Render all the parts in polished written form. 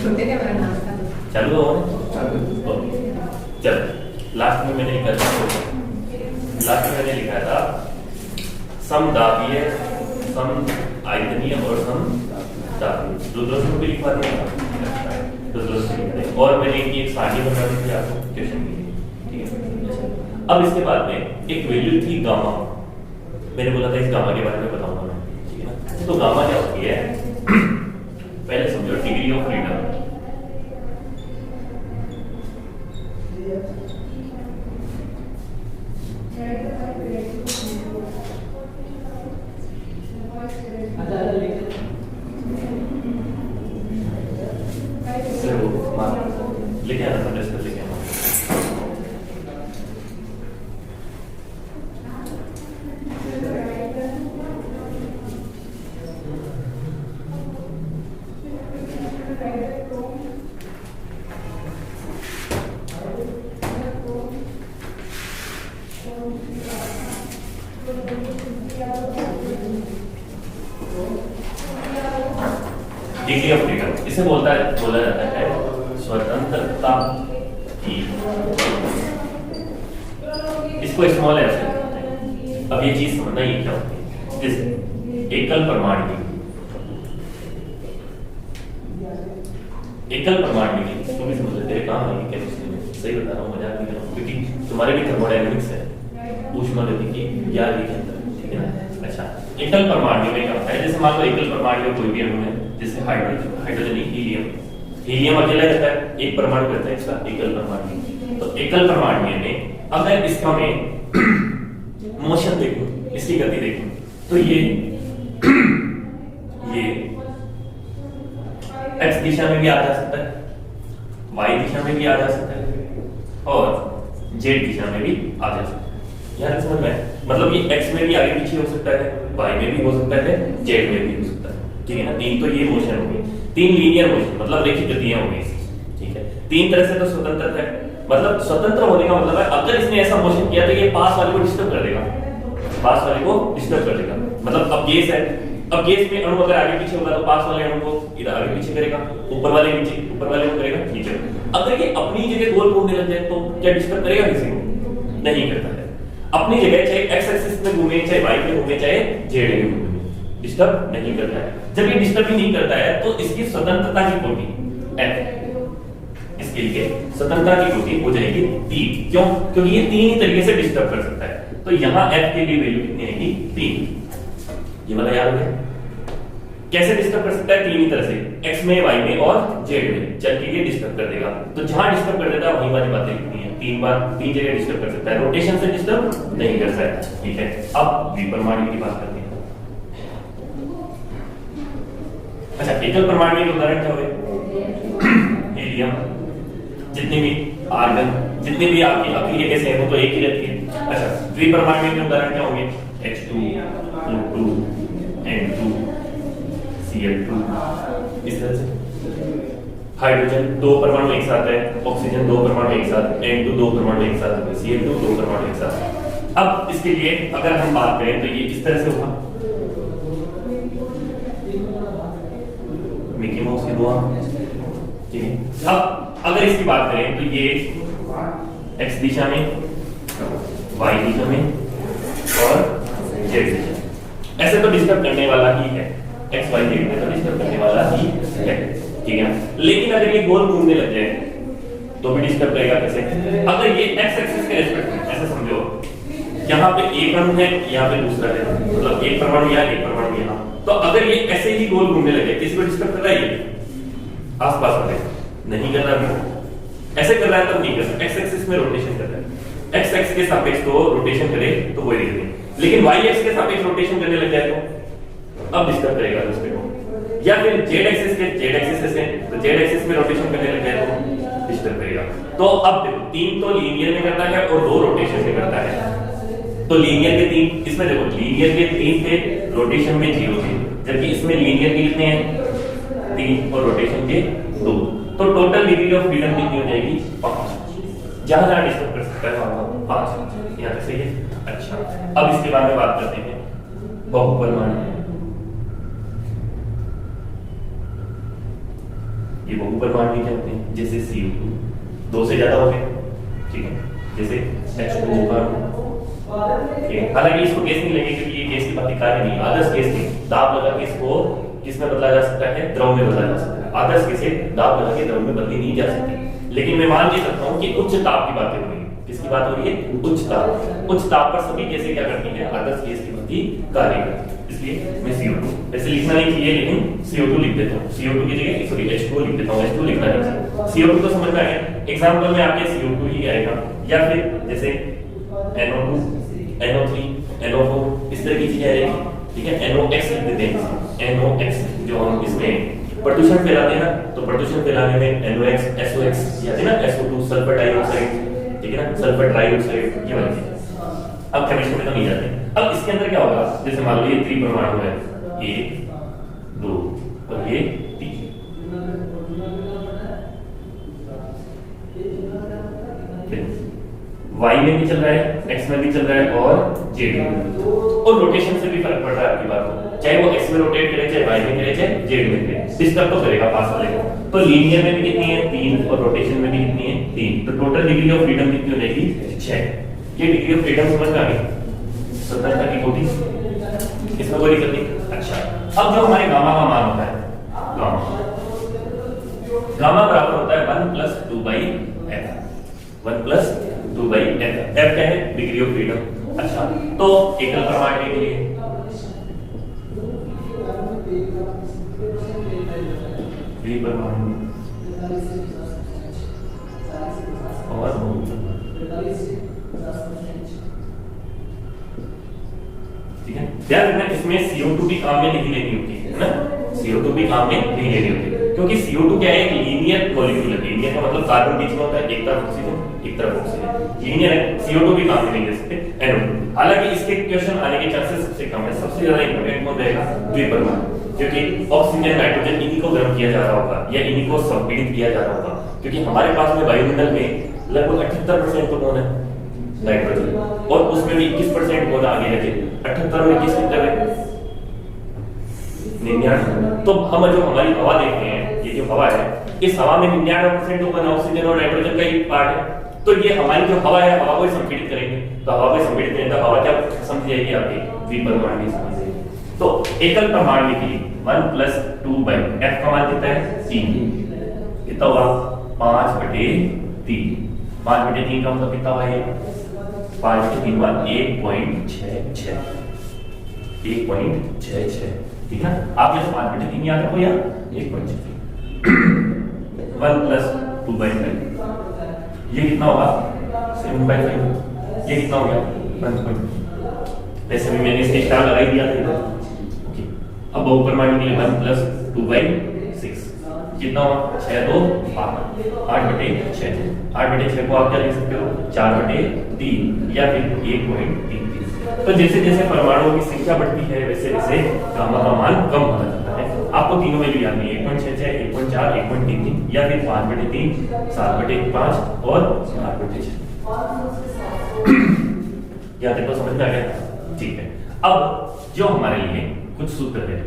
छोटे थे हमारा नाम था। चालू हो चल लास्ट में मैंने लिखा था सम दाबीय, सम आयतनीय और सम दाबीय। रुद्रस्थ भी लिखवा दिया था और मैंने इनकी एक सारणी बना दी थी आपको क्वेश्चन के लिए, ठीक है। अब इसके बाद में एक वैल्यू थी गामा, मैंने बोला था इस गामा के बारे में बताऊंगा मैं, ठीक है ना। तो गामा क्या होती है पहले समझो, डिग्री ऑफ फ्रीडम। लेके आना था डिस्कस लेके आना। डिग्री ऑफ फ्रीडम इसे बोला जाता है स्वतंत्रता की, इसको स्मॉल एफ से। अब ये चीज समझना ये क्या होती है, जैसे एकल परमाणु की, एकल परमाणु की तुम भी समझ लेते काम है केमिस्ट्री में, सही बता रहा हूँ, मजाक नहीं कर रहा हूँ, क्योंकि तुम्हारे भी थर्मोडायनामिक्स है, ऊष्मागतिकी याद ही के अंदर, ठीक है ना। अच्छा, एकल परमाणु में क्या होता है, जैसे मान लो एकल परमाणु में कोई भी अणु है, जैसे हाइड्रोजन, हीलियम अकेला रहता है, एक परमाणु रहता है इसका एकल परमाणु। तो एकल परमाणु में अगर इसका मैं मोशन देखूं, इसकी गति देखूं, तो ये एक्स दिशा में भी आ जा सकता है, वाई दिशा में भी आ जा सकता है और जेड दिशा में भी आ जा सकता है। यार समझ में, मतलब ये एक्स में भी आगे पीछे हो सकता है, वाई में भी हो सकता है, जेड में भी हो सकता है, ठीक है ना। तीन तो ये मोशन हो गई, तीन लीनियर मोशन मतलब रेखीय गतियां हो गई, ठीक है। तीन तरह से तो स्वतंत्र है, मतलब स्वतंत्र होने का मतलब है अगर इसने ऐसा मोशन किया तो ये पास वाले को डिस्टर्ब कर देगा, पास वाले को डिस्टर्ब कर देगा। मतलब अब गैस है, अब गैस में अणु अगर आगे पीछे होगा तो पास वाले अणु को इधर आगे पीछे करेगा, ऊपर वाले नीचे, ऊपर वाले को करेगा नीचे। अगर ये अपनी जगह गोल घूमने लग जाए तो क्या डिस्टर्ब करेगा किसी को? नहीं करता है। अपनी जगह चाहे एक्स एक्सिस में घूमे, चाहे वाई में घूमे, चाहे जेड में घूमे, डिस्टर्ब नहीं करता है। जब ये डिस्टर्ब ही नहीं करता है तो इसकी स्वतंत्रता की कोटि F, इसके लिए स्वतंत्रता की कोटि हो जाएगी 3। क्यों? क्योंकि ये तीन ही तरीके से डिस्टर्ब कर सकता है। तो यहाँ F के लिए वैल्यू कितनी आएगी? 3। ये वाला याद है कैसे डिस्टर्ब कर सकता है? तीन ही तरह से, x में, y में और z में चल के ये डिस्टर्ब कर देगा। तो जहां डिस्टर्ब कर देता है वहीं वाली बातें लिखनी है। तीन जगह डिस्टर्ब कर सकता है, रोटेशन से डिस्टर्ब नहीं कर सकता है, ठीक है। अब विपरमाणु की बात करते हैं। अच्छा, एकल परमाणु के उदाहरण क्या हुए? हीलियम, जितने भी आर्गन, जितने भी आपकी अक्रिय गैसें हैं वो तो एक ही रहती है। अच्छा, द्विपरमाणु के उदाहरण क्या होंगे? H2, O2, N2, Cl2, इस तरह से। हाइड्रोजन 2 परमाणु एक साथ है, ऑक्सीजन 2 परमाणु एक साथ, N2 2 परमाणु एक साथ, Cl2 2 परमाणु एक साथ। अब इसके लिए अगर हम बात करें तो ये इस तरह से होगा, मिकी माउस की दुआ, ठीक है। अब अगर इसकी बात करें तो ये x दिशा में, y दिशा में और z दिशा में, ऐसे तो डिस्टर्ब करने वाला ही है, x y z में तो डिस्टर्ब करने वाला ही है, ठीक है ना। लेकिन अगर ये गोल घूमने लग जाए तो भी डिस्टर्ब करेगा। कैसे? अगर ये x एक्सिस के रिस्पेक्ट में, ऐसे समझो यहाँ पे एक अणु है, यहाँ पे दूसरा है, मतलब एक परमाणु यहाँ, एक परमाणु यहाँ, तो अगर ये ऐसे ही गोल घूमने लगे, किसी को डिस्टर्ब कर रहा है? ये आसपास वाले नहीं कर रहा है, ऐसे कर रहा है तब नहीं कर रहा, एक्स एक्सिस में रोटेशन कर रहा है, एक्स एक्स के सापेक्ष तो रोटेशन करे तो कोई दिक्कत नहीं, लेकिन वाई एक्स के सापेक्ष रोटेशन करने लग जाए तो अब डिस्टर्ब करेगा दूसरे को। या फिर जेड एक्सिस से तो जेड एक्सिस में रोटेशन करने लग जाए तो डिस्टर्ब करेगा। तो अब देखो, 3 तो लीनियर में करता है और 2 रोटेशन में करता है। तो लीनियर के 3, इसमें देखो लीनियर के 3 थे, रोटेशन में 0 थे, जबकि इसमें लीनियर के कितने हैं? 3 और रोटेशन के 2। तो टोटल डिग्री ऑफ फ्रीडम कितनी हो जाएगी? 5। जहां जहां डिस्टर्ब कर सकता है वहां 5। यहाँ तक सही है। अच्छा, अब इसके बारे में बात करते हैं बहुपरमाणु। ये बहु परमाणु क्या होते हैं, जैसे CO2 दो से ज्यादा हो गए, ठीक है, जैसे H2O का, हालांकि इसको गैस नहीं लगेगा क्योंकि ये गैस की बात कार्य नहीं, आदर्श गैस की दाब लगा के इसको किसमें बदला जा सकता है, द्रव में बदला जा सकता है। आदर्श गैसें दाब लगा के द्रव में बदली नहीं जा सकती, लेकिन मैं मान के सकता हूं कि उच्च ताप की बातें हो रही है। किसकी बात हो रही है, उच्च ताप। उच्च ताप पर सभी गैसें क्या करती हैं, आदर्श गैस की भांति कार्य करती है। इसलिए मैं CO2 ऐसे लिखना नहीं चाहिए, लेकिन CO2 लिख देता हूं, CO2 की जगह सॉरी H2O लिख देता हूं, H2 लिखना नहीं चाहिए। CO2 तो समझ में आया, एग्जांपल में आपके CO2 ही आएगा, या फिर जैसे NO2, NO3, NO4 इस तरह की चीजें आएगी, ठीक है। NOx लिख देते हैं, NOx जो हम इसमें प्रदूषण फैलाते हैं ना, तो प्रदूषण फैलाने में NOx, SOx या है ना, SO2 सल्फर डाइऑक्साइड, ठीक है ना, सल्फर ट्राइऑक्साइड, ये वाली चीजें अब केमिस्ट्री में तो नहीं जाते। अब इसके अंदर क्या होगा, जैसे मान लो ये त्रिपरमाणु है, 1 2 और ये 3, Y में भी चल रहा है, X में भी चल रहा है और Z में, और रोटेशन से भी फर्क पड़ रहा है आपकी बात को, चाहे वो X में रोटेट करे, चाहे Y में करे, चाहे Z में करे, डिस्टर्ब तो करेगा पास वाले को। तो लीनियर में भी कितनी है, 3, और रोटेशन में भी कितनी है, 3, तो टोटल डिग्री ऑफ फ्रीडम कितनी हो जाएगी, 6। ये डिग्री ऑफ फ्रीडम समझ में आ गई, स्वतंत्रता की कोटि, इसमें कोई दिक्कत नहीं। अच्छा, अब जो हमारे गामा का मान होता है, गामा बराबर होता है 1 + 2/f, 1 + 2/f। f क्या है, डिग्री ऑफ फ्रीडम। अच्छा, तो एकल परमाणु के लिए परमाणु और ठीक है, ध्यान रखना इसमें CO2 भी काम में नहीं लेनी होती है ना, CO2 भी काम में नहीं लेनी होती, क्योंकि CO2 क्या है, एक लीनियर मॉलिक्यूल है। लीनियर का मतलब कार्बन बीच में होता है, एक तरफ ऑक्सीजन एक तरफ ऑक्सीजन, लीनियर है। CO2 भी काम में नहीं ले सकते, NO2। हालांकि इसके क्वेश्चन आने के चांसेस सबसे कम है। सबसे ज्यादा इंपॉर्टेंट कौन रहेगा, द्विपरमाणु, क्योंकि ऑक्सीजन नाइट्रोजन इन्हीं को गर्म किया जा रहा होगा या इन्हीं को संपीड़ित किया जा रहा होगा, क्योंकि हमारे पास में वायुमंडल में लगभग 78% तो कौन है, नाइट्रोजन, और उसमें भी 21% कौन आगे रखे, 78 और 21 कितना है, 99। तो हम जो हमारी हवा देखते हैं, ये जो हवा है, इस हवा में 99% ओपन ऑक्सीजन और नाइट्रोजन का ही पार्ट है। तो ये हमारी जो हवा है, हवा को ही संपीड़ित करेंगे, तो हवा को संपीड़ित करेंगे तो हवा क्या समझ जाएगी आपकी, द्विपरमाणु समझ जाएगी। तो एकल परमाणु के लिए 1 + 2/f का मान कितना है, 3, कितना हुआ, 5/3, 5/3 का मतलब कितना हुआ, ये 5/3 हुआ 1.66, 1.66, ठीक है। आप ये 5/3 याद रखो यार, 1.66, 1 + 2/5, ये कितना होगा, 7/5, ये कितना हो गया, 1.5। वैसे भी मैंने इसके स्टार लगा ही दिया था। ओके, अब बहुपरमाणु के लिए 1 + 2/6 कितना हुआ, 6 2 8, 8/6, 8/6 को आप क्या लिख सकते हो, 4/3 या फिर 1.33। तो जैसे जैसे परमाणुओं की संख्या बढ़ती है, वैसे वैसे गामा का मान कम होता जाता है। आपको तीनों में भी याद नहीं, 1.66, 1.4, 1.33 या फिर 5/3, 7/5 और 8/6। यहाँ तक तो समझ में आ गया, ठीक है। अब जो हमारे लिए कुछ सूत्र है,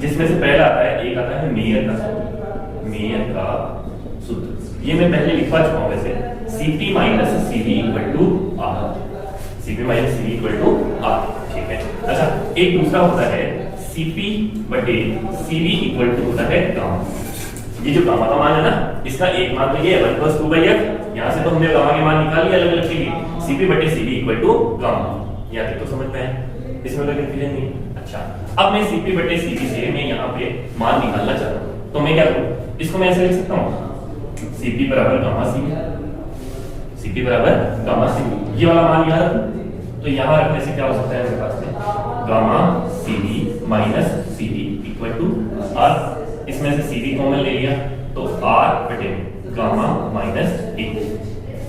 जिसमें से पहला आता है, एक आता है मेयर का सूत्र, मेयर का सूत्र। ये मैं पहले लिखवा चुका हूं वैसे, Cp - Cv = R, Cp - Cv = R, ठीक है। अच्छा, एक दूसरा होता है Cp/Cv = होता है गामा। ये जो गामा का मान है ना, इसका एक मान तो ये है 1 + 2/f। यहाँ से तो हमने गामा के मान निकाल लिए अलग अलग के लिए, Cp/Cv = गामा। यहाँ तक तो समझ में है, इसमें कोई कंफ्यूजन नहीं। अच्छा, अब मैं Cp/Cv से मैं यहाँ पे मान निकालना चाहता हूँ, तो मैं क्या करूँ, इसको मैं ऐसे लिख सकता हूँ, Cp = γCv, Cp = γCv, ये वाला मान यहाँ रखूं, तो यहाँ रखने से क्या हो सकता है मेरे पास में, γCv - Cv = R। इसमें से Cv कॉमन ले लिया, तो R/γ - 1।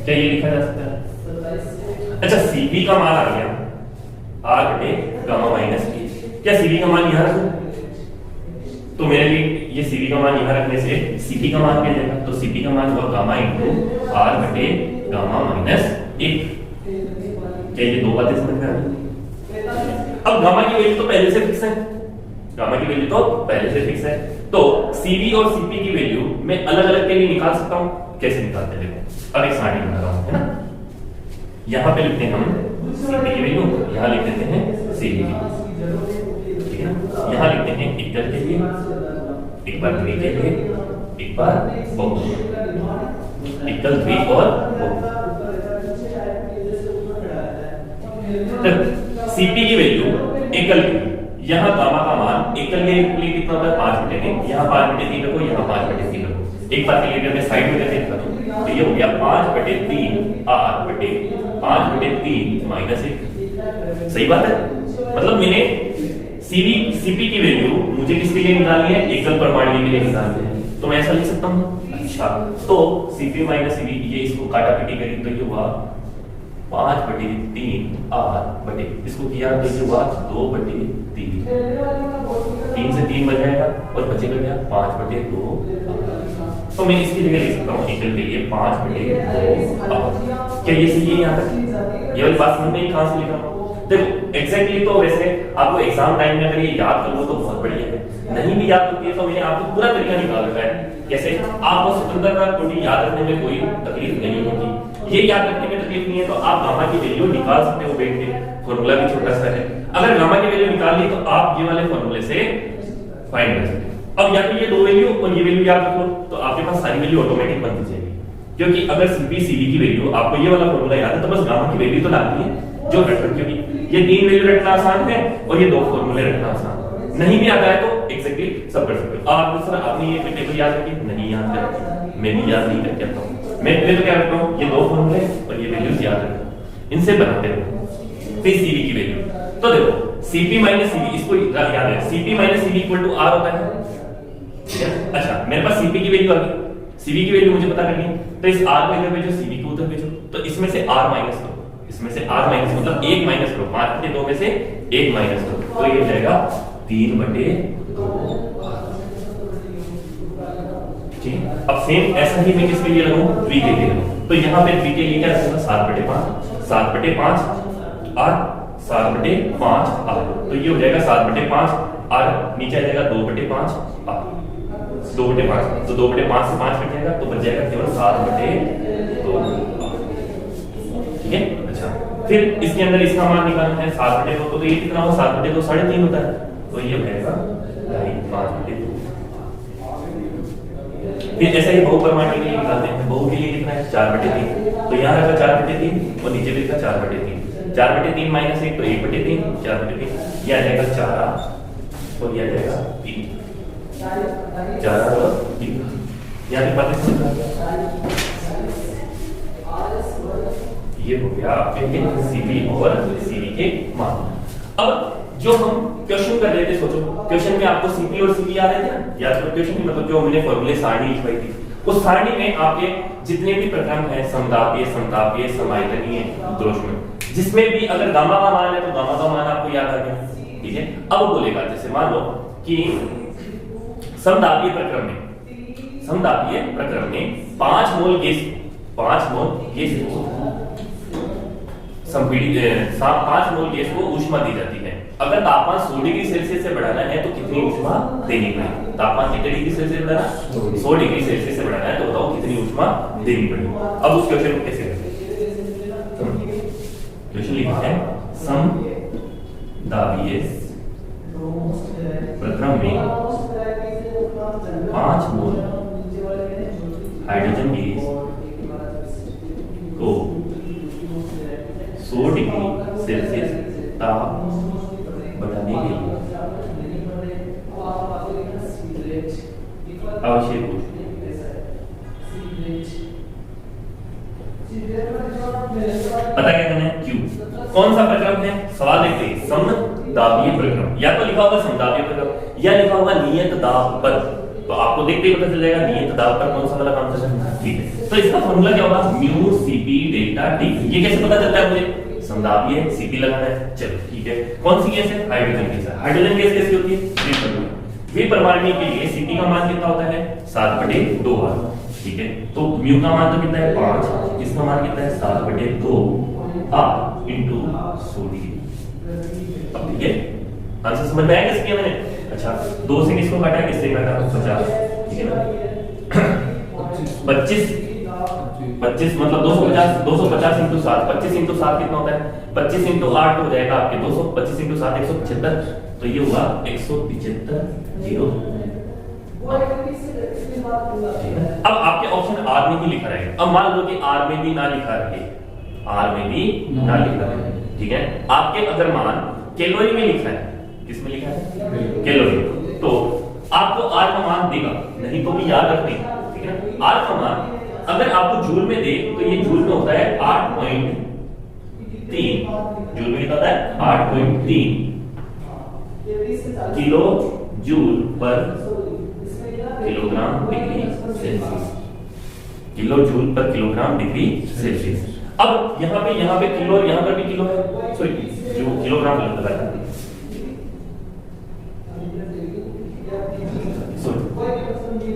क्या ये लिखा जा सकता है? अच्छा, Cv का मान आ गया R/γ - 1। क्या Cv का मान यहाँ रखूं, तो मेरे लिए ये Cv का मान यहाँ रखने से Cp का मान क्या जाएगा, तो Cp का मान हुआ गामा × R/γ - 1। क्या ये दो बातें समझ में आ गई? अब गामा की वैल्यू तो पहले से फिक्स है, गामा की वैल्यू तो पहले से फिक्स है। तो सीबी और सीपी की वैल्यू मैं अलग अलग के लिए निकाल सकता हूं। कैसे निकालते हैं देखो, अब एक सारणी बना रहा हूं, है ना। यहां पे लिखते हैं हम सीपी की वैल्यू, यहां लिख देते हैं सीबी की, ठीक है ना। यहां लिखते हैं एकल के लिए, एक बार द्वि के लिए, एक बार बहु, एकल द्वि और बहु। सीपी की वैल्यू एकल की, यहां गामा का मान एकल के लिए कितना होता है 5/3, यहां 5/3 रखो, यहां 5/3 रखो। एक बार के लिए अगर मैं साइड में करके लिखता हूं तो ये हो गया 5/3 r बटे 5/3 माइनस 1। सही बात है। मतलब मैंने सीबी सीपी की वैल्यू मुझे किसके लिए निकालनी है, एकल परमाणु के लिए निकालनी है, तो मैं ऐसा लिख सकता हूं। अच्छा, तो सीपी माइनस सीबी, ये इसको काटा पीटी करी तो ये हुआ 5/3 r बटे, इसको किया तो ये हुआ 2/3, 3 से 3 बच जाएगा और बचेगा क्या 5/2। तो मैं इसकी जगह लिख सकता हूँ एकल के लिए 5/2। क्या ये सही है यहाँ तक? ये वाली बात समझ में कहां से लिख रहा हूँ? देखो एग्जैक्टली तो वैसे आपको एग्जाम टाइम में अगर ये याद कर लो तो बहुत बढ़िया है, नहीं भी याद होती है तो मैंने आपको पूरा तरीका निकाल रखा है। कैसे आपको स्वतंत्रता कोटि याद रखने में कोई तकलीफ नहीं होगी, ये याद रखने में तकलीफ नहीं है तो आप गामा की वैल्यू निकाल सकते हो बैठ के, फॉर्मूला भी छोटा सा है। अगर गामा की वैल्यू निकाल ली तो आप ये वाले फॉर्मूले से फाइंड कर सकते हो। अब या तो ये दो वैल्यू और ये वैल्यू याद रखो तो आपके पास सारी वैल्यू ऑटोमेटिक बनती जाएगी, क्योंकि अगर सीपी सीबी की वैल्यू आपको ये वाला फॉर्मूला याद है तो बस गामा की वैल्यू तो डालनी है जो रट, क्योंकि ये 3 वैल्यू रटना आसान है और ये 2 फॉर्मूले रटना आसान है। नहीं भी आता है तो एग्जैक्टली सब कर सकते हो। आप सर आपने ये टेबल याद रखी, नहीं याद है, मैं भी याद नहीं करके आता हूं। मैं तो क्या करता हूं, ये 2 फॉर्मूले और ये वैल्यूज याद रखो, इनसे बनाते रहो। फिर सीबी की वैल्यू तो देखो सीपी माइनस सीबी, इसको याद है, CP minus CB equal to R होता है। अच्छा, मेरे पास सीपी की वैल्यू आ गई, सीबी की वैल्यू मुझे पता करनी है, तो इस आर को इधर भेजो, सीबी को उधर भेजो, तो इसमें से आर माइनस करो, इसमें से आर माइनस मतलब 1 माइनस करो, 5/2 में से 1 माइनस करो, तो ये हो जाएगा 3/2। ठीक, अब सेम ऐसा ही मैं किसके लिए लगाऊं, द्वि के लिए लगाऊं, तो यहां पे द्वि के लिए क्या रखूंगा 7/5, 7/5 r 7/5 r, तो ये हो जाएगा 7/5 r, नीचे आ जाएगा 2/5 r, 2/5, तो 2/5 से 5 कट जाएगा तो बच जाएगा केवल 7/2। ठीक है। अच्छा, फिर इसके अंदर इसका मान निकालना है 7/2, तो ये कितना होगा 7/2 3.5 होता है, तो ये हो जाएगा 5/2। फिर ऐसा ही बहु परमाणु के लिए निकालते हैं, बहु के लिए कितना है 4/3, तो यहाँ रखा 4/3 और नीचे भी रखा 4/3, 4/3 माइनस 1 तो 1/3, 4/3 ये आ जाएगा 4 और ये आ जाएगा 3, 4 और 3। यहाँ पे बातें समझ आ गया, ये हो गया आपके सीबी और सीबी के मान। अब जो हम क्वेश्चन कर रहे थे, सोचो क्वेश्चन में आपको सीपी और सीबी आ रहे थे ना, या तो क्वेश्चन में मतलब जो हमने फॉर्मूले सारणी लिखवाई थी, उस सारणी में आपके जितने भी प्रक्रम है समदापीय, समतापीय, समायतनीय, द्रोष्म, जिसमें भी अगर गामा का मान है तो गामा का मान आपको याद आ गया। ठीक है। अब बोलेगा जैसे मान लो कि समदापीय प्रक्रम में 5 मोल गैस को संपीड़ित 5 मोल गैस को ऊष्मा दी जाती है। अगर तापमान 100 डिग्री सेल्सियस से बढ़ाना है तो कितनी ऊष्मा देनी पड़ेगी? तापमान कितने डिग्री सेल्सियस बढ़ाना? 100 डिग्री सेल्सियस से बढ़ाना है तो बताओ कितनी ऊष्मा देनी पड़ेगी। अब उस क्वेश्चन को कैसे करें? क्वेश्चन लिखा है समदाबीय प्रक्रम में 5 मोल हाइड्रोजन गैस को 100 डिग्री सेल्सियस ताप बढ़ाने के लिए आवश्यक पता क्या करना है? क्यों? कौन सा प्रक्रम है? सवाल देखते हैं, समदाबीय प्रक्रम, या तो लिखा होगा समदाबीय प्रक्रम या लिखा होगा नियत दाब पर, तो आपको देखते ही पता चल जाएगा नियत दाब पर कौन सा वाला काम चल रहा है। ठीक है, तो इसका फॉर्मूला क्या होगा? Mu CP delta T. ये कैसे पता चलता है मुझे? समदाबीय सीपी लगाना है। चलो ठीक है, कौन सी गैस है? हाइड्रोजन गैस है। हाइड्रोजन गैस कैसी होती है? द्विपरमाणु के लिए सीपी का मान कितना होता है? 7/2 r। ठीक है, तो म्यू का मान तो कितना है? 5, इसका मान कितना है? 7/2 r × 100 डिग्री। अब ठीक है, आंसर समझ में आया कैसे किया मैंने? अच्छा 2 से किसको काटा, इससे काटा 50, ठीक है ना। 25 मतलब 250, 250 इंटू 7, 25 इंटू 7 कितना होता है, 25 इंटू 8 हो जाएगा आपके 200, 25 इंटू 7 175, तो ये हुआ 175 जीरो। अब आपके ऑप्शन आर में ही लिखा रहेगा। अब मान लो कि आर में भी ना लिखा रहे, आर में भी ना लिखा रहे, ठीक है। आपके अगर मान कैलोरी में लिखा है, किस में लिखा है, कैलोरी, तो आपको आर का मान देगा, नहीं तो भी याद रखने, ठीक है। आर का मान अगर आपको जूल में दे तो ये जूल में होता है 8.3, जूल में कितना होता है 8.3 किलो जूल पर kilogram degree Celsius, kilo joule पर किलोग्राम डिग्री सेल्सियस। अब यहाँ पे किलो और यहाँ पर भी किलो है, सॉरी जो किलोग्राम लगा है,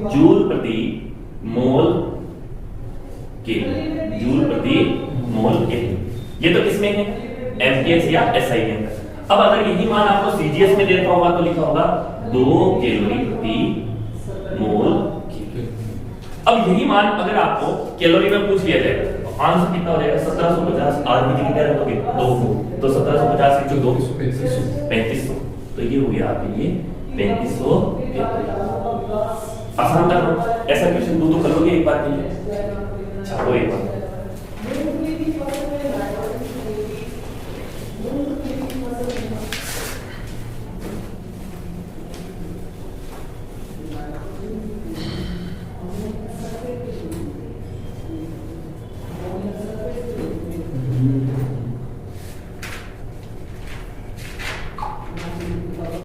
जूल प्रति मोल के, जूल प्रति मोल के, ये तो किसमें है, एमपीएस या एसआई के अंदर। अब अगर यही मान आपको सीजीएस में देता होगा तो लिखा होगा 2 कैलोरी प्रति मोल के। अब यही मान अगर आपको कैलोरी में पूछ लिया जाए तो आंसर कितना हो जाएगा, 1750, आर की जगह रखोगे 2, तो 1750 इंटू 2 3500, तो ये हो गया आपके लिए 3500 कैलोरी। आसान था ना, ऐसा क्वेश्चन दो तो करोगे एक बार के लिए, छाड़ो एक बार।